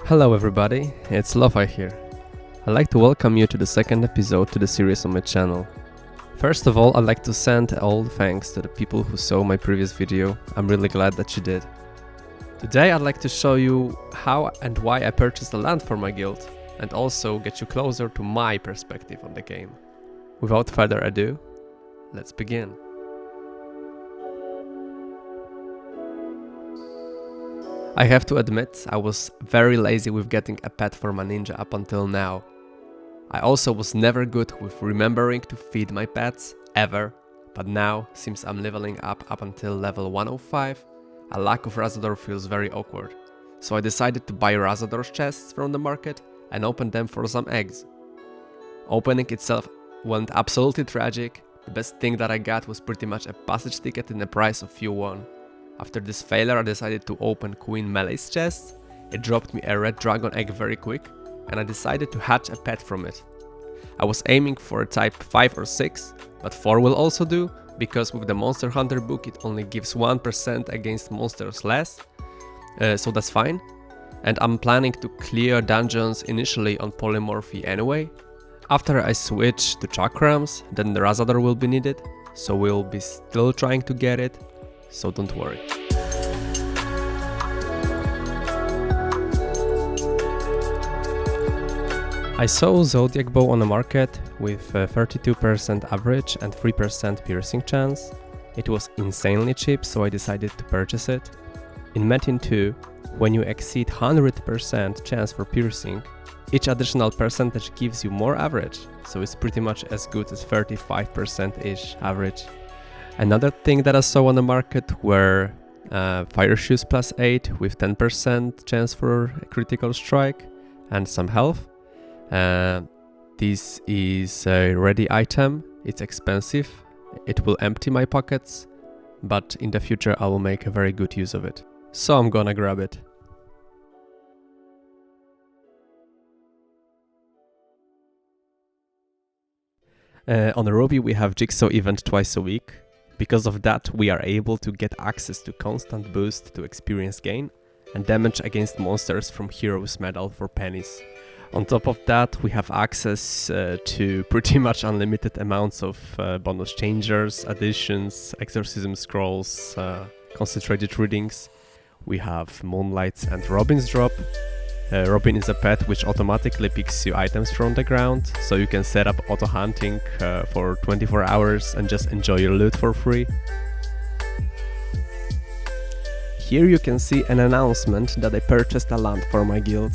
Hello everybody, it's Lofi here. I'd like to welcome you to the second episode to the series on my channel. First of all, I'd like to send all thanks to the people who saw my previous video. I'm really glad that you did. Today I'd like to show you how and why I purchased the land for my guild, and also get you closer to my perspective on the game. Without further ado, let's begin. I have to admit, I was very lazy with getting a pet for my ninja up until now. I also was never good with remembering to feed my pets, ever, but now, since I'm leveling up until level 105, a lack of Razador feels very awkward. So I decided to buy Razador chests from the market and open them for some eggs. Opening itself went absolutely tragic. The best thing that I got was pretty much a passage ticket in the price of few won. After this failure, I decided to open Queen Melee's chest. It dropped me a red dragon egg very quick, and I decided to hatch a pet from it. I was aiming for a type 5 or 6, but 4 will also do, because with the Monster Hunter book it only gives 1% against monsters less, so that's fine. And I'm planning to clear dungeons initially on polymorphy anyway. After I switch to chakrams, then the Razador will be needed, so we'll be still trying to get it. So don't worry. I saw Zodiac Bow on the market with 32% average and 3% piercing chance. It was insanely cheap, so I decided to purchase it. In Metin2, when you exceed 100% chance for piercing, each additional percentage gives you more average, so it's pretty much as good as 35%-ish average. Another thing that I saw on the market were fire shoes plus 8 with 10% chance for a critical strike and some health. This is a ready item, it's expensive, it will empty my pockets, but in the future I will make a very good use of it. So I'm gonna grab it. On the Ruby we have Jigsaw event twice a week. Because of that, we are able to get access to constant boost to experience gain and damage against monsters from Heroes Medal for pennies. On top of that, we have access to pretty much unlimited amounts of bonus changers, additions, exorcism scrolls, concentrated readings. We have Moonlights and Robin's drop. Robin is a pet which automatically picks you items from the ground, so you can set up auto hunting for 24 hours and just enjoy your loot for free. Here you can see an announcement that I purchased a land for my guild.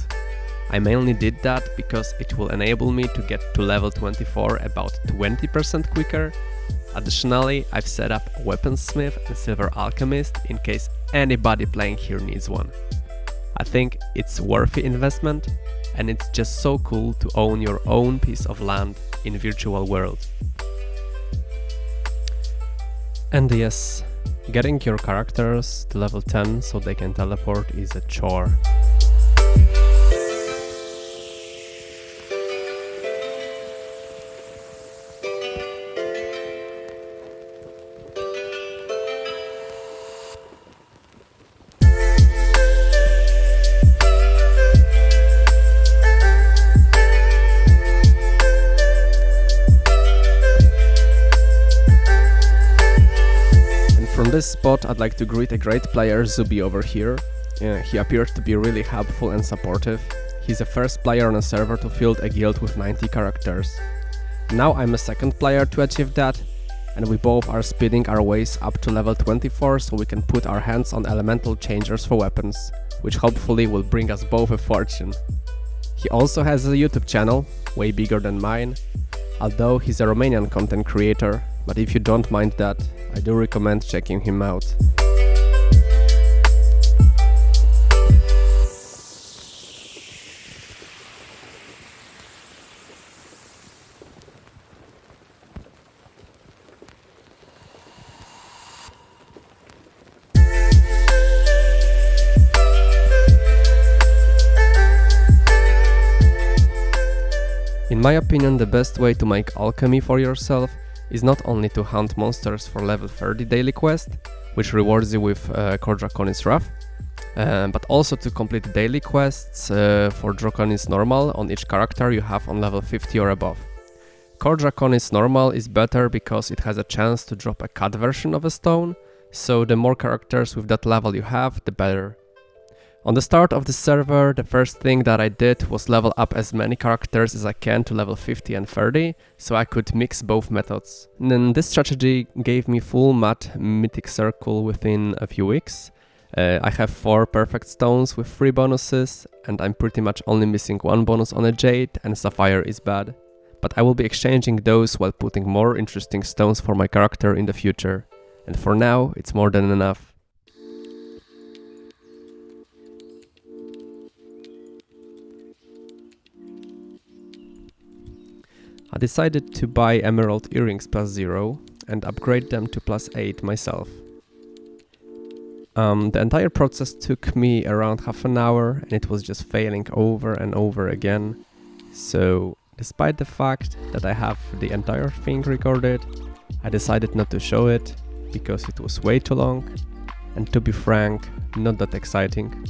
I mainly did that because it will enable me to get to level 24 about 20% quicker. Additionally, I've set up a weaponsmith and silver alchemist in case anybody playing here needs one. I think it's worthy investment, and it's just so cool to own your own piece of land in virtual world. And yes, getting your characters to level 10 so they can teleport is a chore. From this spot, I'd like to greet a great player, Zubi, over here. He appeared to be really helpful and supportive. He's the first player on a server to field a guild with 90 characters. Now I'm a second player to achieve that, and we both are speeding our ways up to level 24 so we can put our hands on elemental changers for weapons, which hopefully will bring us both a fortune. He also has a YouTube channel, way bigger than mine, although he's a Romanian content creator, but if you don't mind that, I do recommend checking him out. In my opinion, the best way to make alchemy for yourself is not only to hunt monsters for level 30 daily quest, which rewards you with Core Draconis Wrath, but also to complete daily quests for Draconis Normal on each character you have on level 50 or above. Core Draconis Normal is better because it has a chance to drop a cut version of a stone, so the more characters with that level you have, the better. On the start of the server, the first thing that I did was level up as many characters as I can to level 50 and 30, so I could mix both methods. And then this strategy gave me full matte mythic circle within a few weeks. I have 4 perfect stones with 3 bonuses, and I'm pretty much only missing 1 bonus on a jade, and sapphire is bad. But I will be exchanging those while putting more interesting stones for my character in the future. And for now, it's more than enough. I decided to buy emerald earrings +0 and upgrade them to +8 myself. The entire process took me around half an hour and it was just failing over and over again. So, despite the fact that I have the entire thing recorded, I decided not to show it because it was way too long and, to be frank, not that exciting.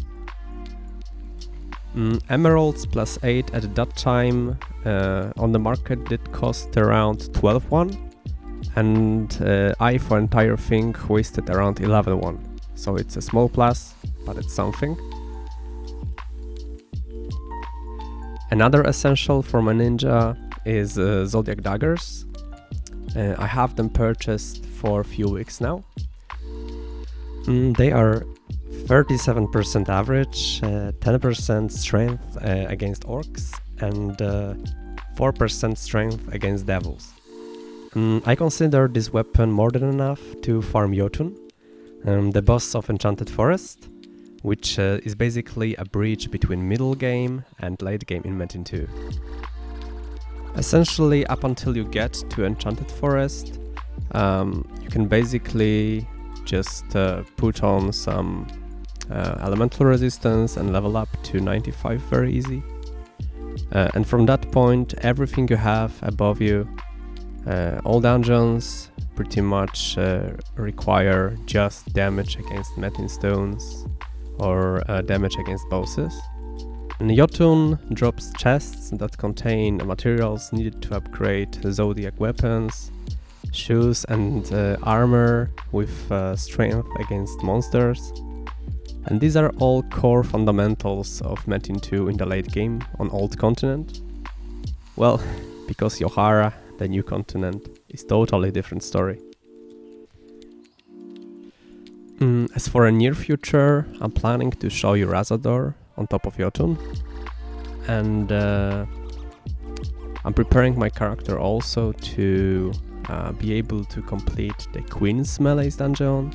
Emeralds +8 at that time on the market did cost around 12 won, and I for entire thing wasted around 11 won. So it's a small plus, but it's something. Another essential for my ninja is Zodiac daggers. I have them purchased for a few weeks now. They are 37% average, 10% strength against orcs, and 4% strength against devils. I consider this weapon more than enough to farm Jotun, the boss of Enchanted Forest, which is basically a bridge between middle game and late game in Metin2. Essentially, up until you get to Enchanted Forest, you can basically just put on some elemental resistance and level up to 95 very easy. And from that point, everything you have above you, all dungeons pretty much require just damage against Metin stones or damage against bosses. And Jotun drops chests that contain materials needed to upgrade Zodiac weapons, shoes and armor with strength against monsters. And these are all core fundamentals of Metin2 in the late game on Old Continent. Well, because Yohara, the new continent, is totally different story. As for a near future, I'm planning to show you Razador on top of Jotun. And I'm preparing my character also to be able to complete the Queen's Melee's dungeon.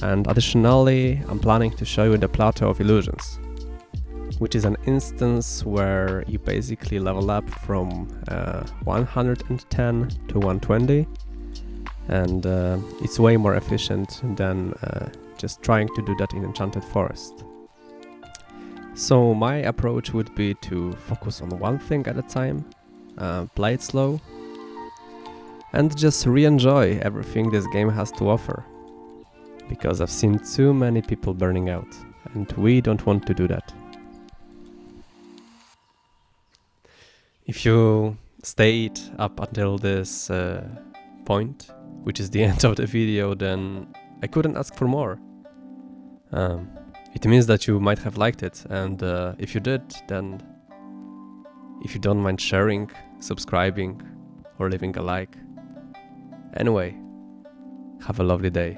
And additionally, I'm planning to show you the Plateau of Illusions, which is an instance where you basically level up from 110 to 120, and it's way more efficient than just trying to do that in Enchanted Forest. So my approach would be to focus on one thing at a time, play it slow, and just re-enjoy everything this game has to offer. Because I've seen too many people burning out, and we don't want to do that. If you stayed up until this point, which is the end of the video, then I couldn't ask for more. It means that you might have liked it, and if you did, then if you don't mind sharing, subscribing, or leaving a like. Anyway, have a lovely day.